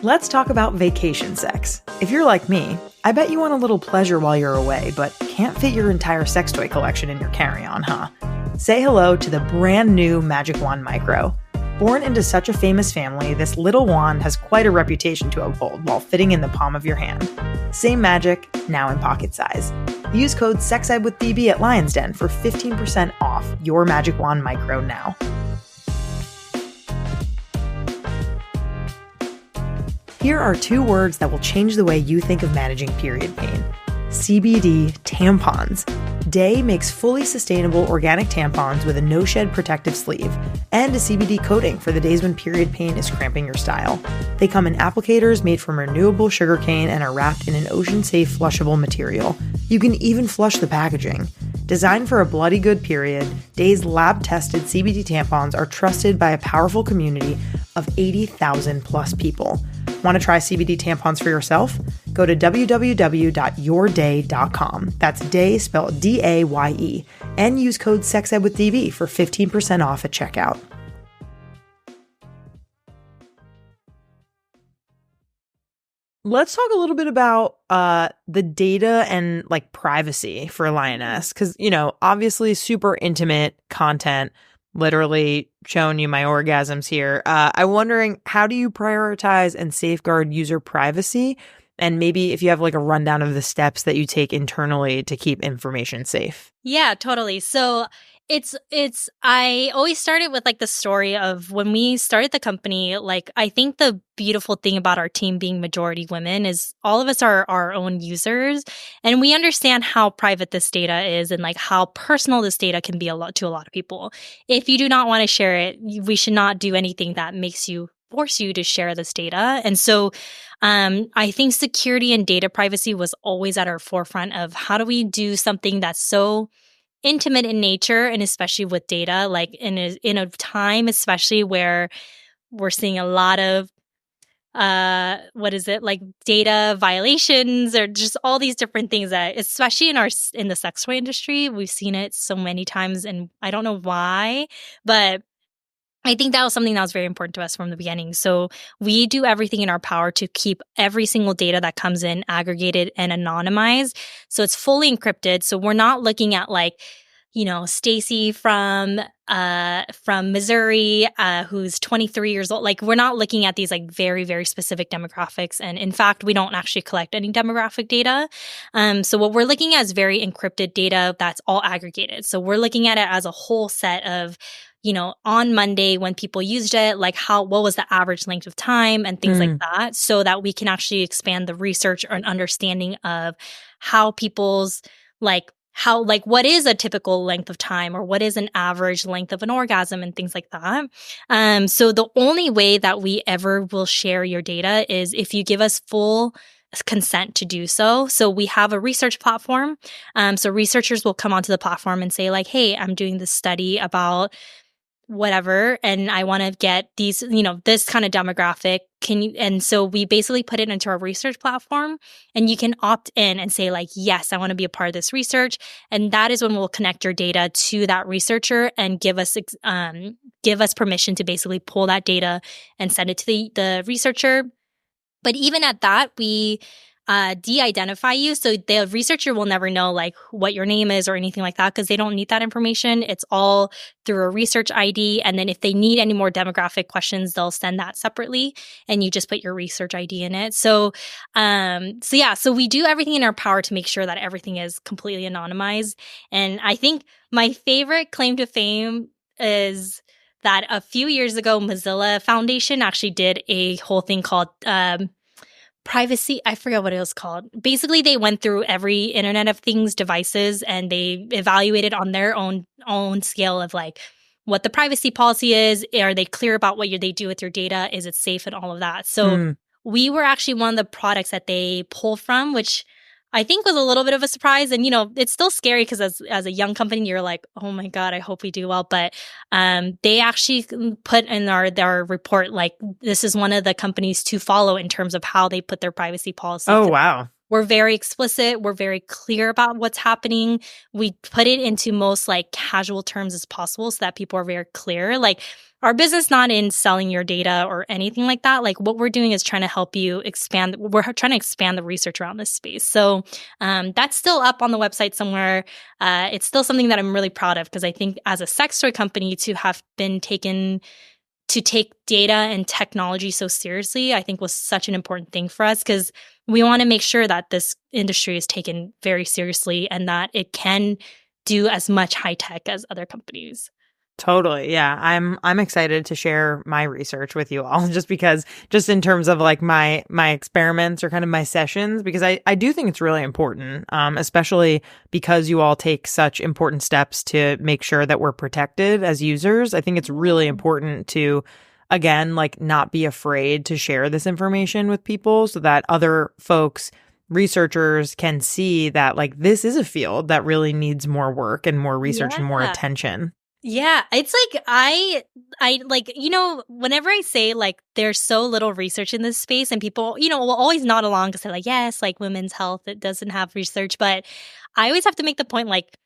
Let's talk about vacation sex. If you're like me, I bet you want a little pleasure while you're away, but can't fit your entire sex toy collection in your carry-on, huh? Say hello to the brand new Magic Wand Micro. Born into such a famous family, this little wand has quite a reputation to uphold while fitting in the palm of your hand. Same magic, now in pocket size. Use code SEXEDWITHDB at Lion's Den for 15% off your Magic Wand Micro now. Here are 2 words that will change the way you think of managing period pain. CBD tampons. Day makes fully sustainable organic tampons with a no-shed protective sleeve and a CBD coating for the days when period pain is cramping your style. They come in applicators made from renewable sugarcane and are wrapped in an ocean-safe flushable material. You can even flush the packaging. Designed for a bloody good period, Day's lab-tested CBD tampons are trusted by a powerful community of 80,000 plus people. Want to try CBD tampons for yourself? Go to www.yourday.com. That's day spelled D-A-Y-E. And use code SEXEDWITHDB for 15% off at checkout. Let's talk a little bit about the data and like privacy for Lioness. Because, you know, obviously super intimate content, literally showing you my orgasms here. I'm wondering, how do you prioritize and safeguard user privacy? And maybe if you have like a rundown of the steps that you take internally to keep information safe. Yeah, totally. So I always started with like the story of when we started the company. Like, I think the beautiful thing about our team being majority women is all of us are our own users, and we understand how private this data is and like how personal this data can be to a lot of people. If you do not want to share it, we should not do anything that force you to share this data. And so I think security and data privacy was always at our forefront of how do we do something that's so intimate in nature, and especially with data, like in a time especially where we're seeing a lot of like data violations or just all these different things that, especially in the sex toy industry, we've seen it so many times, and I don't know why, but I think that was something that was very important to us from the beginning. So we do everything in our power to keep every single data that comes in aggregated and anonymized. So it's fully encrypted. So we're not looking at like, you know, Stacy from Missouri, who's 23 years old. Like, we're not looking at these like very, very specific demographics. And in fact, we don't actually collect any demographic data. So what we're looking at is very encrypted data that's all aggregated. So we're looking at it as a whole set of, you know, on Monday when people used it, like what was the average length of time and things like that, so that we can actually expand the research or an understanding of how people's what is a typical length of time or what is an average length of an orgasm and things like that. So the only way that we ever will share your data is if you give us full consent to do so. So we have a research platform. So researchers will come onto the platform and say like, hey, I'm doing this study about whatever, and I want to get these, this kind of demographic. And so we basically put it into our research platform, and you can opt in and say like, yes, I want to be a part of this research. And that is when we'll connect your data to that researcher and give us permission to basically pull that data and send it to the researcher. But even at that, we de-identify you. So the researcher will never know like what your name is or anything like that, because they don't need that information. It's all through a research ID. And then if they need any more demographic questions, they'll send that separately, and you just put your research ID in it. So we do everything in our power to make sure that everything is completely anonymized. And I think my favorite claim to fame is that a few years ago, Mozilla Foundation actually did a whole thing called privacy. I forget what it was called. Basically, they went through every Internet of Things devices, and they evaluated on their own scale of like what the privacy policy is. Are they clear about what they do with your data? Is it safe and all of that? So we were actually one of the products that they pulled from, which I think was a little bit of a surprise. And, it's still scary because as a young company, you're like, oh my God, I hope we do well. But they actually put in their report, like, this is one of the companies to follow in terms of how they put their privacy policy. Oh, wow. We're very explicit. We're very clear about what's happening. We put it into most like casual terms as possible so that people are very clear. Like, our business not in selling your data or anything like that. Like, what we're doing is trying to help you expand. We're trying to expand the research around this space. So that's still up on the website somewhere. It's still something that I'm really proud of, because I think as a sex toy company to have been taken to take data and technology so seriously, I think was such an important thing for us, because we want to make sure that this industry is taken very seriously and that it can do as much high tech as other companies. Totally. Yeah. I'm excited to share my research with you all, just in terms of like my experiments or kind of my sessions, because I do think it's really important, especially because you all take such important steps to make sure that we're protected as users. I think it's really important to, again, like, not be afraid to share this information with people so that other folks, researchers, can see that like this is a field that really needs more work and more research and more attention. Yeah, it's like I like, whenever I say like there's so little research in this space, and people, will always nod along to say like, yes, like women's health, it doesn't have research. But I always have to make the point, like,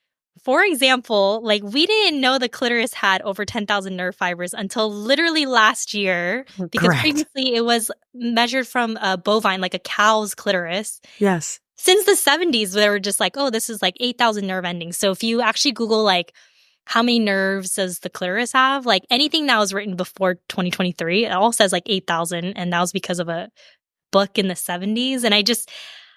for example, like, we didn't know the clitoris had over 10,000 nerve fibers until literally last year, because previously it was measured from a bovine, like a cow's clitoris. Yes. Since the 70s, they were just like, oh, this is like 8,000 nerve endings. So if you actually Google like, how many nerves does the clitoris have? Like, anything that was written before 2023, it all says like 8,000. And that was because of a book in the 70s. And I just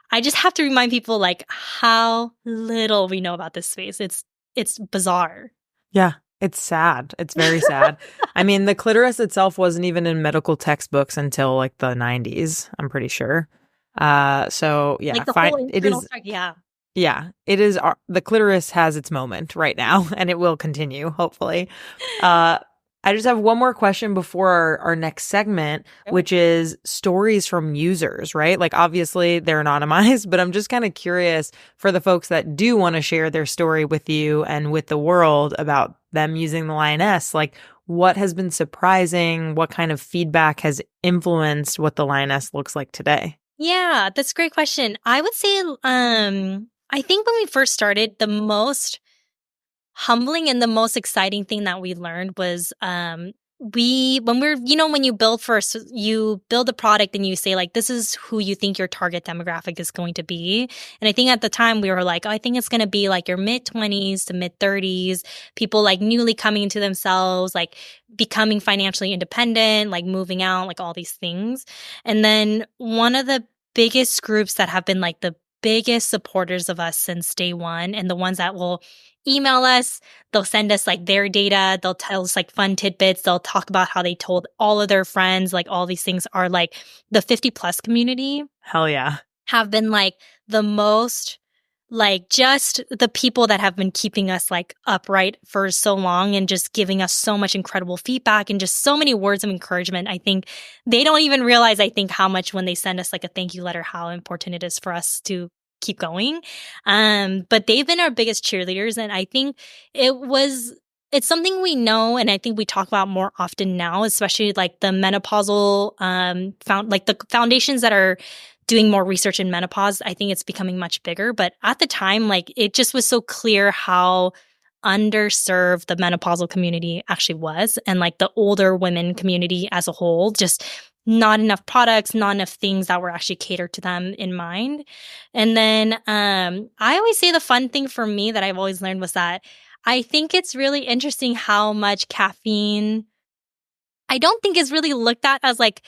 have to remind people like how little we know about this space. It's bizarre. Yeah. It's sad. It's very sad. I mean, the clitoris itself wasn't even in medical textbooks until like the 90s, I'm pretty sure. So yeah, like the whole internal structure, yeah. Yeah, it is. The clitoris has its moment right now, and it will continue, hopefully. I just have one more question before our next segment, which is stories from users, right? Like, obviously, they're anonymized, but I'm just kind of curious for the folks that do want to share their story with you and with the world about them using the Lioness. Like, what has been surprising? What kind of feedback has influenced what the Lioness looks like today? Yeah, that's a great question. I would say, I think when we first started, the most humbling and the most exciting thing that we learned was when you build first, you build a product and you say like, this is who you think your target demographic is going to be. And I think at the time we were like, oh, I think it's going to be like your mid-20s to mid-30s, people like newly coming into themselves, like becoming financially independent, like moving out, like all these things. And then one of the biggest groups that have been like the biggest supporters of us since day one, and the ones that will email us, they'll send us like their data, they'll tell us like fun tidbits, they'll talk about how they told all of their friends, like all these things, are like the 50 plus community. Hell yeah. Have been like the most, like, just the people that have been keeping us like upright for so long and just giving us so much incredible feedback and just so many words of encouragement. I think they don't even realize, I think, how much when they send us like a thank you letter, how important it is for us to keep going. But they've been our biggest cheerleaders. And I think it was it's something we know, and I think we talk about more often now, especially like the menopausal the foundations that are doing more research in menopause. I think it's becoming much bigger. But at the time, like it just was so clear how underserved the menopausal community actually was, and like the older women community as a whole, just not enough products, not enough things that were actually catered to them in mind. And then I always say the fun thing for me that I've always learned was that I think it's really interesting how much caffeine I don't think is really looked at as like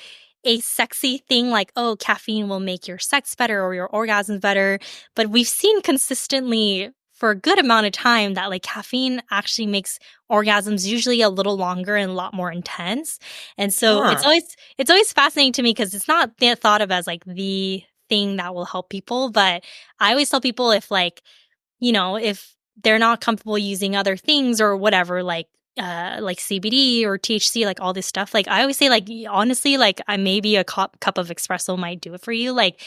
a sexy thing, like, oh, caffeine will make your sex better or your orgasms better. But we've seen consistently for a good amount of time that like caffeine actually makes orgasms usually a little longer and a lot more intense. And so it's always fascinating to me because it's not thought of as like the thing that will help people. But I always tell people if like, if they're not comfortable using other things or whatever, like CBD or THC, like all this stuff. Like I always say, like, honestly, like maybe a cup of espresso might do it for you. Like,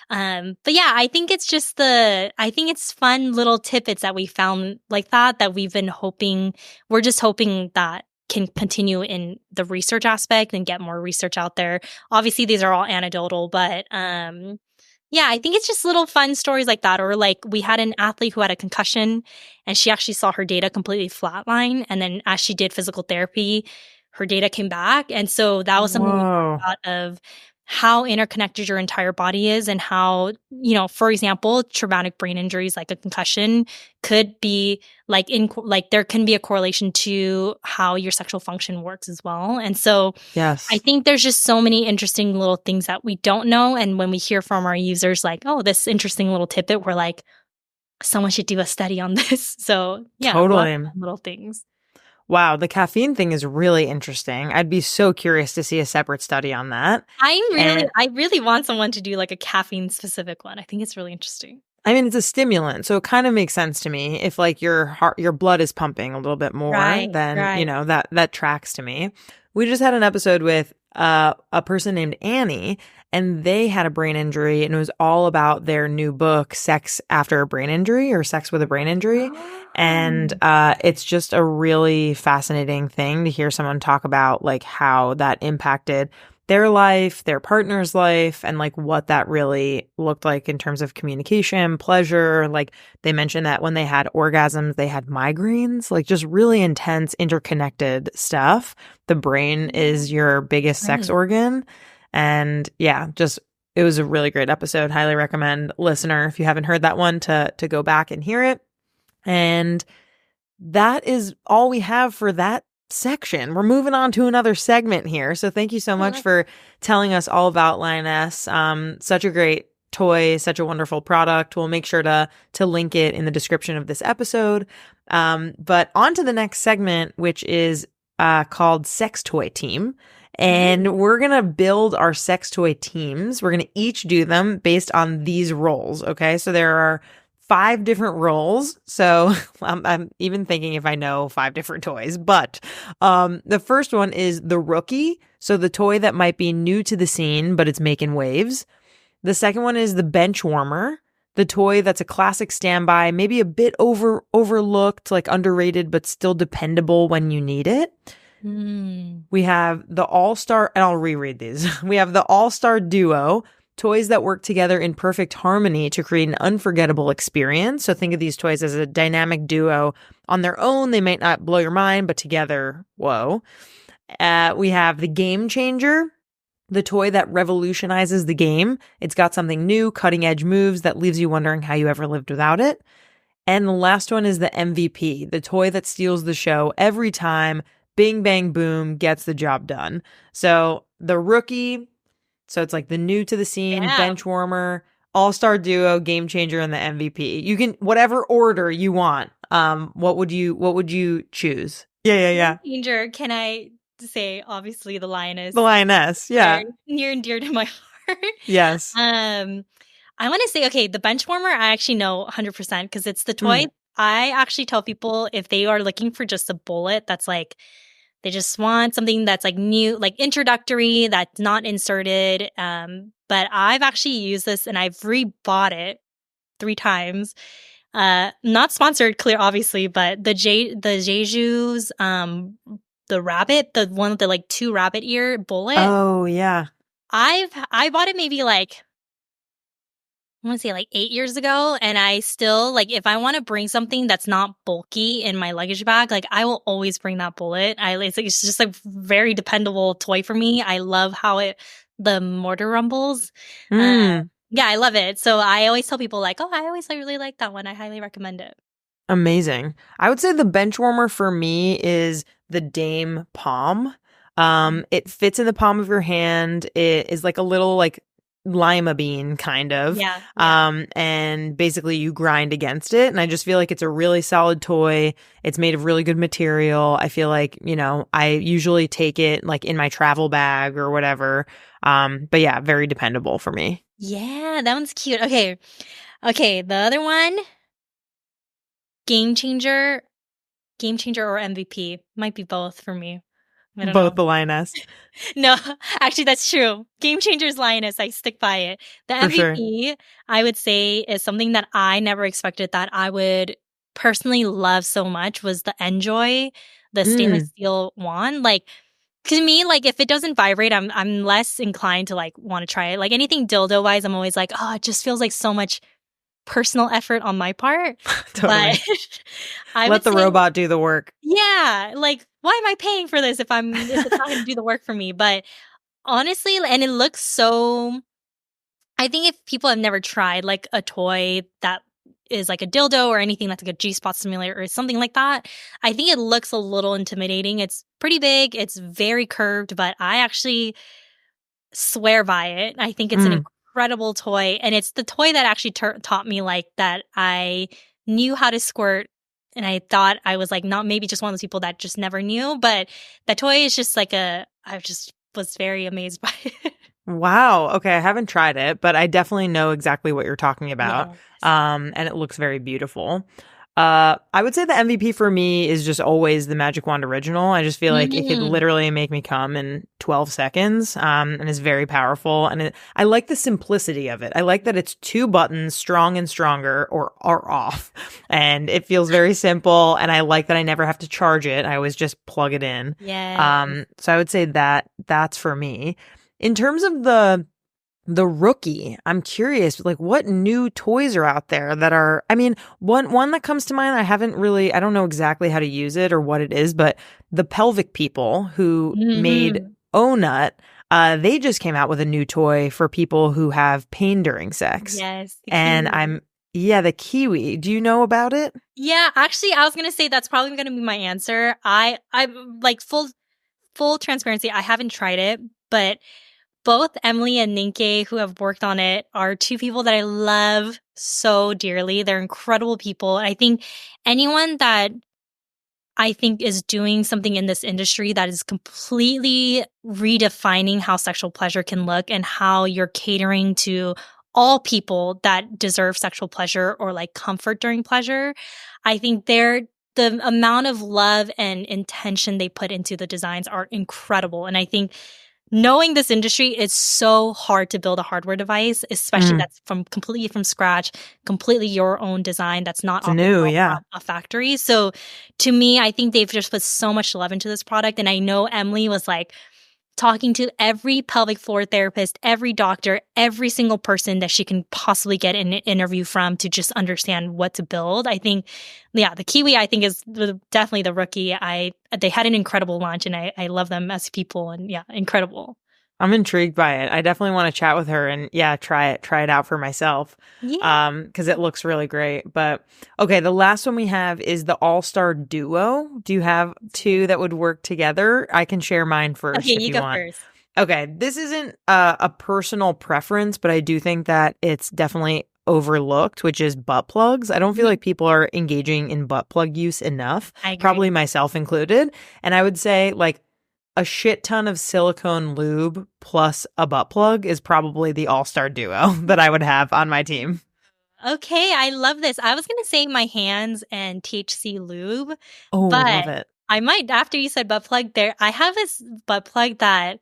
but yeah, I think it's just I think it's fun little tidbits that we found like that we've been hoping, we're just hoping that can continue in the research aspect and get more research out there. Obviously, these are all anecdotal, but, yeah, I think it's just little fun stories like that. Or like we had an athlete who had a concussion and she actually saw her data completely flatline. And then as she did physical therapy, her data came back. And so that was something we thought of how interconnected your entire body is and how, for example, traumatic brain injuries like a concussion could be like there can be a correlation to how your sexual function works as well. And so yes, I think there's just so many interesting little things that we don't know. And when we hear from our users like, oh, this interesting little tidbit, we're like, someone should do a study on this. So yeah, totally. Little things. Wow, the caffeine thing is really interesting. I'd be so curious to see a separate study on that. I really want someone to do like a caffeine specific one. I think it's really interesting. I mean, it's a stimulant, so it kind of makes sense to me. If like your blood is pumping a little bit more, then that tracks to me. We just had an episode with a person named Annie, and they had a brain injury, and it was all about their new book, Sex After a Brain Injury or Sex with a Brain Injury. And it's just a really fascinating thing to hear someone talk about like how that impacted their life, their partner's life, and like what that really looked like in terms of communication, pleasure. Like they mentioned that when they had orgasms, they had migraines, like just really intense, interconnected stuff. The brain is your biggest sex organ. And yeah, it was a really great episode. Highly recommend, listener, if you haven't heard that one, to go back and hear it. And that is all we have for that section. We're moving on to another segment here. So thank you so much for telling us all about Lioness. Such a great toy, such a wonderful product. We'll make sure to link it in the description of this episode. But on to the next segment, which is called Sex Toy Team. And we're going to build our sex toy teams. We're going to each do them based on these roles. Okay. So there are 5 different roles. So I'm even thinking if I know 5 different toys, but the first one is the rookie. So the toy that might be new to the scene, but it's making waves. The second one is the bench warmer, the toy that's a classic standby, maybe a bit overlooked, like underrated, but still dependable when you need it. We have the all-star, and I'll reread these. We have the all-star duo, toys that work together in perfect harmony to create an unforgettable experience. So think of these toys as a dynamic duo. On their own, they might not blow your mind, but together, whoa. We have the game changer, the toy that revolutionizes the game. It's got something new, cutting edge moves that leaves you wondering how you ever lived without it. And the last one is the MVP, the toy that steals the show every time. Bing, bang, boom, gets the job done. So the rookie, so it's like the new to the scene, bench warmer, all-star duo, game changer, and the MVP. You can, whatever order you want. What would you choose? Yeah. Changer, can I say, obviously, the lioness. The lioness, yeah. Near and dear to my heart. Yes. I want to say, okay, the bench warmer, I actually know 100% because it's the toy. I actually tell people if they are looking for just a bullet that's like, they just want something that's like new, like introductory, that's not inserted. But I've actually used this and I've rebought it 3 times. Not sponsored, clear, obviously, but the Jeju's, the rabbit, the one with the like 2 rabbit ear bullet. Oh, yeah. I bought it maybe like, I want to say like 8 years ago, and I still, like, if I want to bring something that's not bulky in my luggage bag, like, I will always bring that bullet. It's just a very dependable toy for me. I love how the mortar rumbles. Yeah, I love it. So I always tell people like, oh, I really like that one. I highly recommend it. Amazing. I would say the bench warmer for me is the Dame Palm. It fits in the palm of your hand. It is like a little like lima bean kind of. Yeah. And basically you grind against it. And I just feel like it's a really solid toy. It's made of really good material. I feel like, I usually take it like in my travel bag or whatever. But yeah, very dependable for me. Yeah, that one's cute. Okay. The other one, Game Changer or MVP. Might be both for me. I don't know. Both the Lioness. No, actually, that's true. Game Changer's Lioness. I stick by it. The For MVP, sure. I would say, is something that I never expected that I would personally love so much was the Enjoy, the stainless steel wand. Like, to me, like, if it doesn't vibrate, I'm less inclined to like want to try it. Like anything dildo wise, I'm always like, oh, it just feels like so much personal effort on my part. Totally. But I Let the would say, robot do the work. yeah, like, why am I paying for this if it's not going to do the work for me? But honestly, and it looks so, I think if people have never tried like a toy that is like a dildo or anything that's like a G-spot simulator or something like that, I think it looks a little intimidating. It's pretty big. It's very curved, but I actually swear by it. I think it's an incredible toy. And it's the toy that actually taught me like that I knew how to squirt. And I thought I was like not maybe just one of those people that just never knew. But that toy is just like I just was very amazed by it. Wow. Okay. I haven't tried it, but I definitely know exactly what you're talking about. Yes. And it looks very beautiful. I would say the MVP for me is just always the Magic Wand Original. I just feel like it could literally make me come in 12 seconds, and is very powerful. And I like the simplicity of it. I like that it's 2 buttons, strong and stronger, or off. And it feels very simple. And I like that I never have to charge it. I always just plug it in. Yeah. So I would say that's for me. In terms of the rookie, I'm curious, like what new toys are out there that are, I mean, one that comes to mind, I don't know exactly how to use it or what it is, but the Pelvic People who made O-Nut, they just came out with a new toy for people who have pain during sex. Yes. And the Kiwi. Do you know about it? Yeah, actually, I was going to say that's probably going to be my answer. I'm like full transparency. I haven't tried it, but both Emily and Ninke, who have worked on it, are 2 people that I love so dearly. They're incredible people. And I think anyone that I think is doing something in this industry that is completely redefining how sexual pleasure can look and how you're catering to all people that deserve sexual pleasure or like comfort during pleasure, I think the amount of love and intention they put into the designs are incredible. And I think knowing this industry, it's so hard to build a hardware device, especially that's completely from scratch, completely your own design. That's not new, a factory. So to me, I think they've just put so much love into this product. And I know Emily was like talking to every pelvic floor therapist, every doctor, every single person that she can possibly get an interview from to just understand what to build. I think, the Kiwi, I think, is definitely the rookie. They had an incredible launch, and I love them as people, and incredible. I'm intrigued by it. I definitely want to chat with her and try it out for myself. Yeah. Because it looks really great. But okay, the last one we have is the All-Star Duo. Do you have 2 that would work together? I can share mine first. Okay, if you you go want. first. Okay, this isn't a personal preference, but I do think that it's definitely overlooked, which is butt plugs. I don't feel like people are engaging in butt plug use enough, I agree. probably myself included. And I would say like a shit ton of silicone lube plus a butt plug is probably the all-star duo that I would have on my team. Okay, I love this. I was going to say my hands and THC lube. Oh, but I love it. I might, after you said butt plug, I have this butt plug that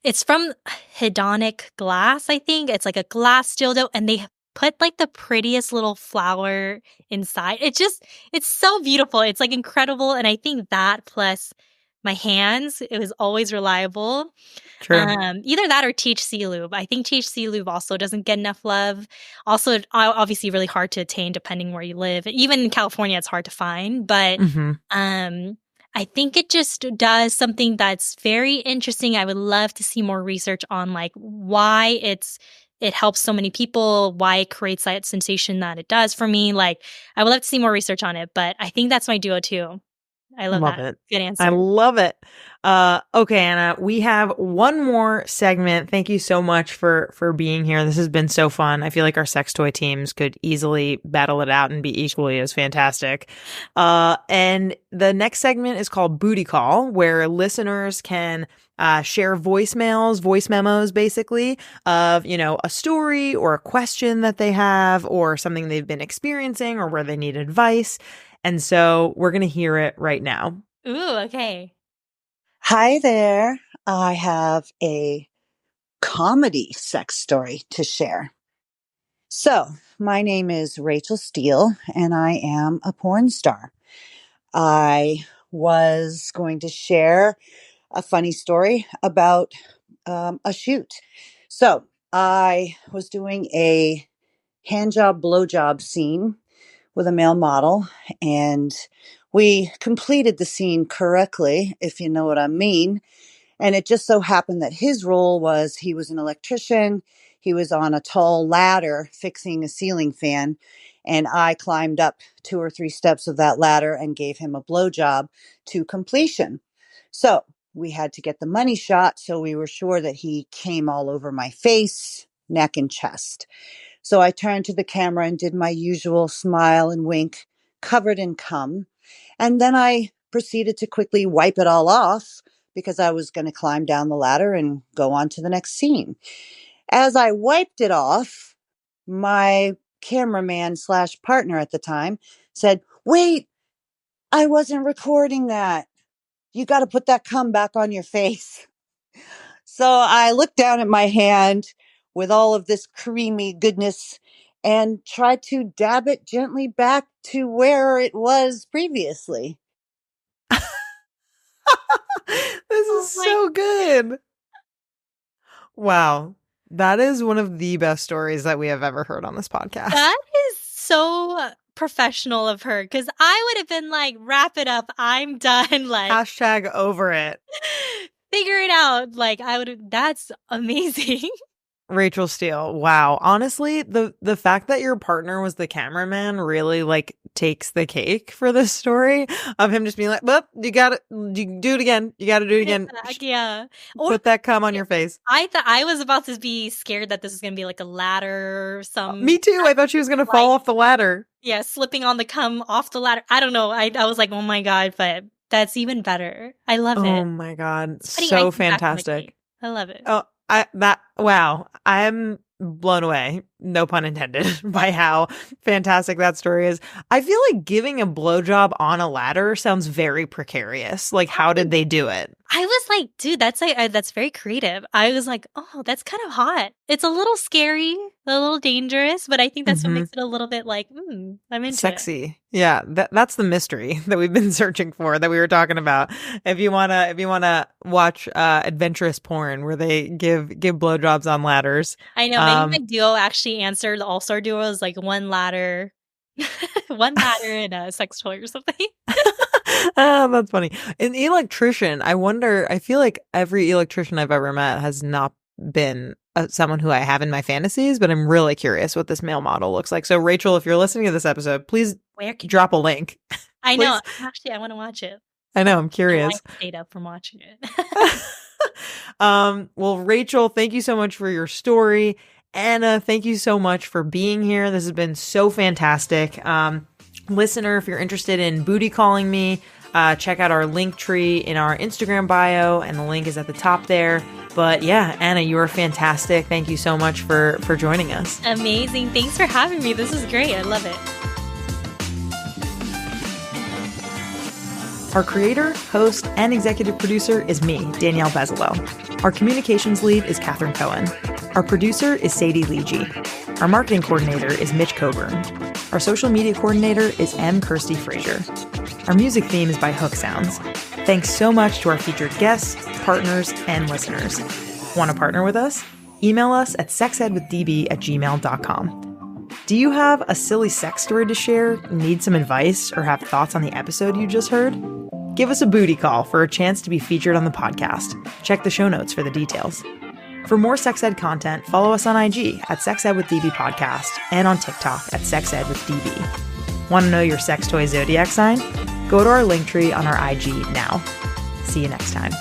it's from Hedonic Glass, I think. It's like a glass dildo, and they put like the prettiest little flower inside. It's so beautiful. It's like incredible. And I think that plus my hands, it was always reliable. True. Either that or THC lube. I think THC lube also doesn't get enough love. Also, obviously really hard to attain depending where you live. Even in California, it's hard to find. But I think it just does something that's very interesting. I would love to see more research on like why it helps so many people, why it creates that sensation that it does for me. Like, I would love to see more research on it, but I think that's my duo too. I love that. It. Good answer. I love it. Okay, Anna, we have one more segment. Thank you so much for being here. This has been so fun. I feel like our sex toy teams could easily battle it out and be equally as fantastic. And the next segment is called Booty Call, where listeners can share voice memos, basically, of, a story or a question that they have or something they've been experiencing or where they need advice. And so we're going to hear it right now. Ooh, okay. Hi there. I have a comedy sex story to share. So, my name is Rachel Steele, and I am a porn star. I was going to share a funny story about a shoot. So, I was doing a handjob, blowjob scene with a male model, and we completed the scene correctly, if you know what I mean. And it just so happened that his role was he was an electrician. He was on a tall ladder fixing a ceiling fan, and I climbed up 2 or 3 steps of that ladder and gave him a blowjob to completion. So we had to get the money shot, so we were sure that he came all over my face, neck, and chest. So I turned to the camera and did my usual smile and wink, covered in cum. And then I proceeded to quickly wipe it all off because I was going to climb down the ladder and go on to the next scene. As I wiped it off, my cameraman / partner at the time said, "Wait, I wasn't recording that. You got to put that cum back on your face." So I looked down at my hand with all of this creamy goodness and tried to dab it gently back to where it was previously. This is so good. Wow. That is one of the best stories that we have ever heard on this podcast. That is so professional of her, because I would have been like, wrap it up. I'm done. Like, hashtag over it. Figure it out. Like, that's amazing. Rachel Steele. Wow. Honestly, the fact that your partner was the cameraman really like takes the cake for this story of him just being like, well, you do it again. You got to do it again. Yeah. Put that cum on your face. I thought I was about to be scared that this is going to be like a ladder or some. Me too. I thought she was going to fall off the ladder. Yeah. Slipping on the cum off the ladder. I don't know. I was like, oh my God, but that's even better. I love it. Oh my God. So fantastic. I love it. Oh, wow. I'm blown away, no pun intended, by how fantastic that story is. I feel like giving a blowjob on a ladder sounds very precarious. Like, how did they do it? I was like, dude, that's very creative. I was like, oh, that's kind of hot. It's a little scary, a little dangerous, but I think that's what makes it a little bit like, I'm into sexy. it. Yeah, that's the mystery that we've been searching for, that we were talking about. If you wanna watch adventurous porn where they give blowjobs on ladders, I know. Maybe my duo actually answered. The all-star duo is like one ladder and a sex toy or something. Oh, that's funny. An electrician, I feel like every electrician I've ever met has not been someone who I have in my fantasies, but I'm really curious what this male model looks like. So Rachel, if you're listening to this episode, please drop a link. I know. Actually, I want to watch it. I know. I'm curious. I stayed up from watching it. Well, Rachel, thank you so much for your story. Anna, thank you so much for being here. This has been so fantastic. Listener, if you're interested in booty calling me, check out our link tree in our Instagram bio, and the link is at the top there. But yeah, Anna, you are fantastic. Thank you so much for joining us. Amazing. Thanks for having me. This is great. I love it. Our creator, host, and executive producer is me, Danielle Bezalel. Our communications lead is Cathren Cohen. Our producer is Sadie Lidji. Our marketing coordinator is Mitch Coburn. Our social media coordinator is M. Kirsty Frazier. Our music theme is by Hook Sounds. Thanks so much to our featured guests, partners, and listeners. Want to partner with us? Email us at sexedwithdb@gmail.com. Do you have a silly sex story to share, need some advice, or have thoughts on the episode you just heard? Give us a booty call for a chance to be featured on the podcast. Check the show notes for the details. For more sex ed content, follow us on IG at sexedwithdb podcast and on TikTok at sexedwithdb. Want to know your sex toy zodiac sign? Go to our link tree on our IG now. See you next time.